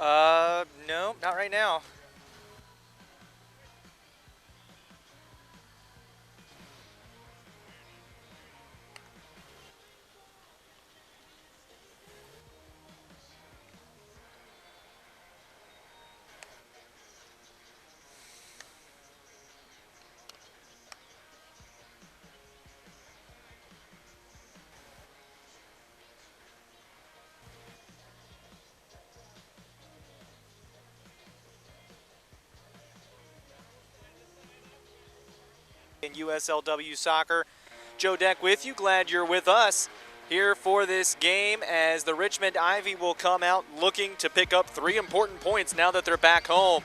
No, not right now. In USLW Soccer, Joe Deck with you. Glad you're with us here for this game as the Richmond Ivy will come out looking to pick up 3 important points now that they're back home.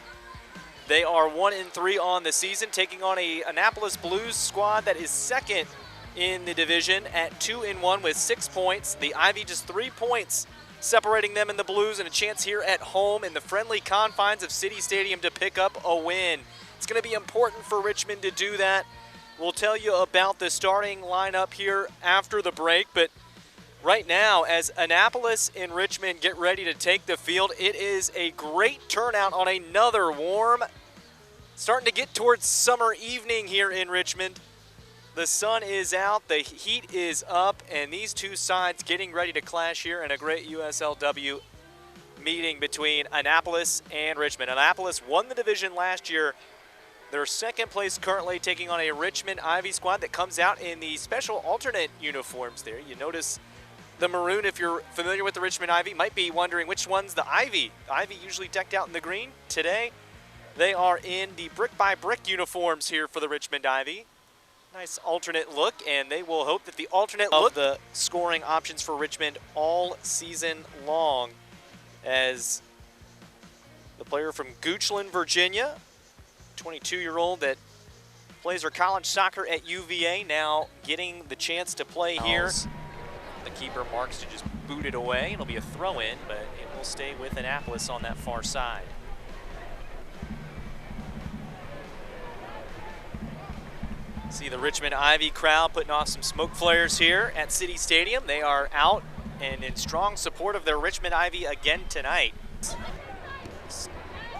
They are 1-3 on the season, taking on a Annapolis Blues squad that is second in the division at 2-1 with 6 points. The Ivy just 3 points separating them and the Blues, and a chance here at home in the friendly confines of City Stadium to pick up a win. It's going to be important for Richmond to do that. We'll tell you about the starting lineup here after the break, but right now, as Annapolis and Richmond get ready to take the field, it is a great turnout on another warm, starting to get towards summer evening here in Richmond. The sun is out, the heat is up, and these two sides getting ready to clash here in a great USLW meeting between Annapolis and Richmond. Annapolis won the division last year. They're second place currently, taking on a Richmond Ivy squad that comes out in the special alternate uniforms there. You notice the maroon, if you're familiar with the Richmond Ivy, might be wondering which one's the Ivy. Ivy usually decked out in the green. Today, they are in the brick-by-brick uniforms here for the Richmond Ivy. Nice alternate look, and they will hope that the alternate look of the scoring options for Richmond all season long, as the player from Goochland, Virginia, 22-year-old that plays her college soccer at UVA, now getting the chance to play here. The keeper marks to just boot it away. It'll be a throw-in, but it will stay with Annapolis on that far side. See the Richmond Ivy crowd putting off some smoke flares here at City Stadium. They are out and in strong support of their Richmond Ivy again tonight.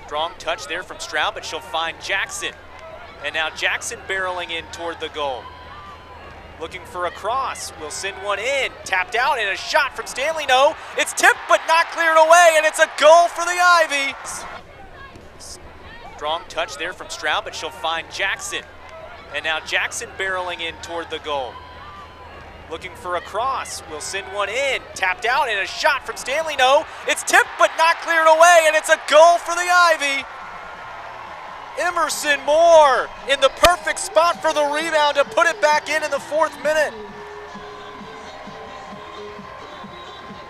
Strong touch there from Stroud, but she'll find Jackson. And now Jackson barreling in toward the goal. Looking for a cross, will send one in, tapped out, and a shot from Stanley. No, it's tipped but not cleared away, and it's a goal for the Ivy. Strong touch there from Stroud, but she'll find Jackson. And now Jackson barreling in toward the goal. Looking for a cross, will send one in, tapped out, and a shot from Stanley. No, it's tipped but not cleared away, and it's a goal for the Ivy. Emerson Moore in the perfect spot for the rebound to put it back in the 4th minute.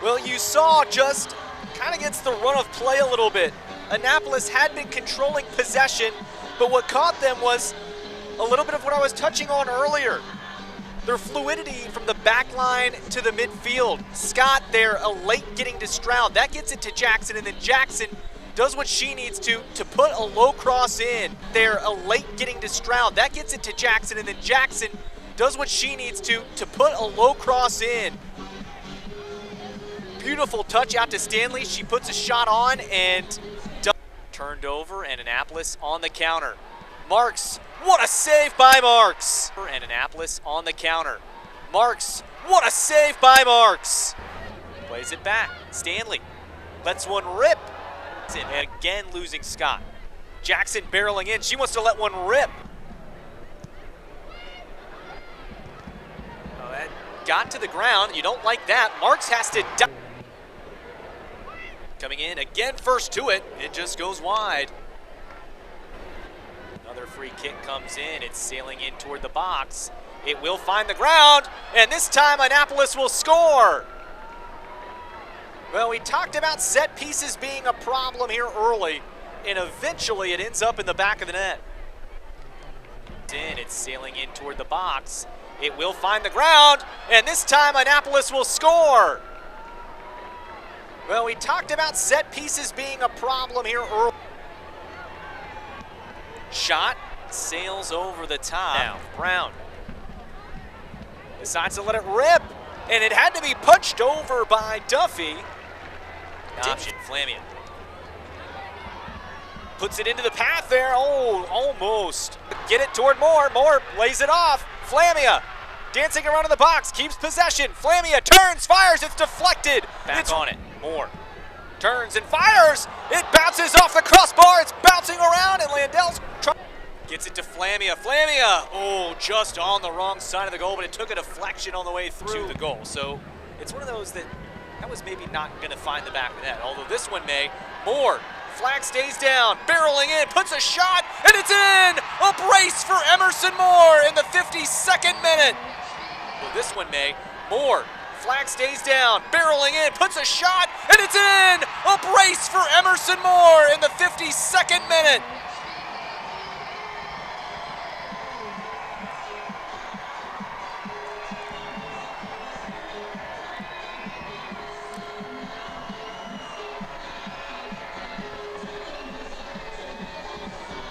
Well, you saw just kind of gets the run of play a little bit. Annapolis had been controlling possession, but what caught them was a little bit of what I was touching on earlier. Their fluidity from the back line to the midfield. Scott there, late getting to Stroud. That gets it to Jackson, and then Jackson does what she needs to put a low cross in. They're late getting to Stroud. That gets it to Jackson, and then Jackson does what she needs to put a low cross in. Beautiful touch out to Stanley. She puts a shot on and turned over, and Annapolis on the counter. Marks, what a save by Marks. And Annapolis on the counter. Marks, what a save by Marks. Plays it back. Stanley lets one rip. And again losing Scott. Jackson barreling in. She wants to let one rip. Oh, that got to the ground. You don't like that. Marks has to dive. Coming in again, first to it. It just goes wide. Another free kick comes in. It's sailing in toward the box. It will find the ground, and this time Annapolis will score. Well, we talked about set pieces being a problem here early, and eventually it ends up in the back of the net. It's sailing in toward the box. It will find the ground, and this time Annapolis will score. Well, we talked about set pieces being a problem here early. Shot sails over the top. Now, Brown decides to let it rip, and it had to be punched over by Duffy. Option, Flamian. puts it into the path there. Oh, almost. Get it toward Moore. Moore lays it off. Flamia dancing around in the box, keeps possession. Flamia turns, fires, it's deflected. Back on it. Moore turns and fires. It bounces off the crossbar. It's bouncing around, and Landel's gets it to Flamia. Flamia, oh, just on the wrong side of the goal, but it took a deflection on the way through the goal. So it's one of those that was maybe not going to find the back of the net, although this one may. Moore, flag stays down, barreling in, puts a shot, and it's in! A brace for Emerson Moore in the 52nd minute. Well, this one may. Moore, flag stays down, barreling in, puts a shot, and it's in! A brace for Emerson Moore in the 52nd minute.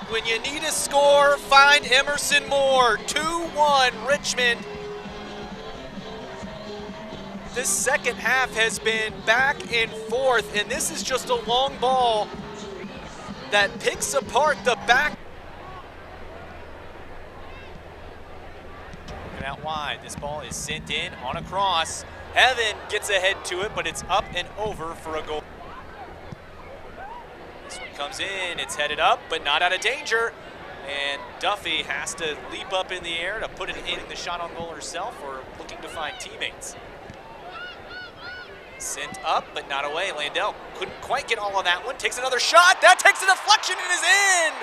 When you need a score, find Emerson Moore. 2-1 Richmond. This second half has been back and forth, and this is just a long ball that picks apart the back. Looking out wide, this ball is sent in on a cross. Heaven gets ahead to it, but it's up and over for a goal. This one comes in, it's headed up, but not out of danger. And Duffy has to leap up in the air to put it in the shot on goal herself, or looking to find teammates. Sent up, but not away. Landel couldn't quite get all of that one. Takes another shot. That takes a deflection and is in.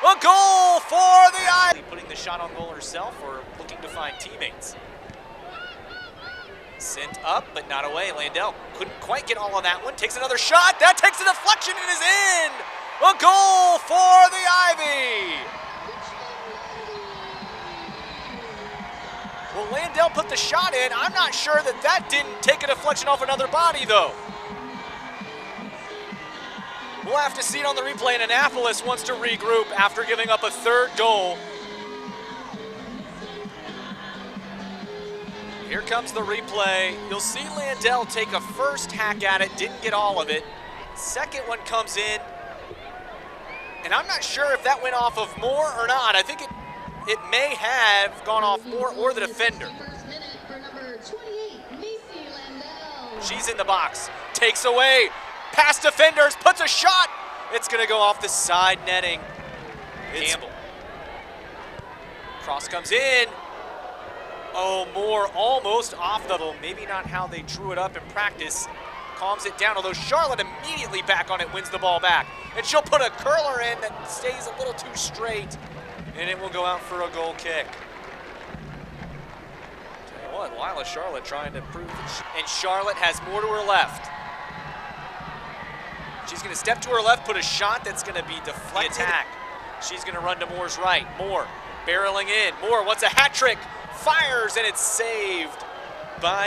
A goal for the Ivy. Putting the shot on goal herself, or looking to find teammates. Sent up, but not away. Landel couldn't quite get all of that one. Takes another shot. That takes a deflection and is in. A goal for the Ivy. Well, Landel put the shot in. I'm not sure that didn't take a deflection off another body, though. We'll have to see it on the replay, and Annapolis wants to regroup after giving up a third goal. Here comes the replay. You'll see Landel take a first hack at it, didn't get all of it. Second one comes in, and I'm not sure if that went off of Moore or not. I think it may have gone off Moore or the defender. She's in the box, takes away, past defenders, puts a shot. It's gonna go off the side netting. Campbell. Cross comes in. Oh, Moore almost off the, maybe not how they drew it up in practice. Calms it down, although Charlotte immediately back on it, wins the ball back. And she'll put a curler in that stays a little too straight, and it will go out for a goal kick. Tell you what, Lila Charlotte trying to prove it. And Charlotte has more to her left. She's gonna step to her left, put a shot that's gonna be deflected. Attack. She's gonna run to Moore's right. Moore barreling in. Moore wants a hat trick. Fires, and it's saved by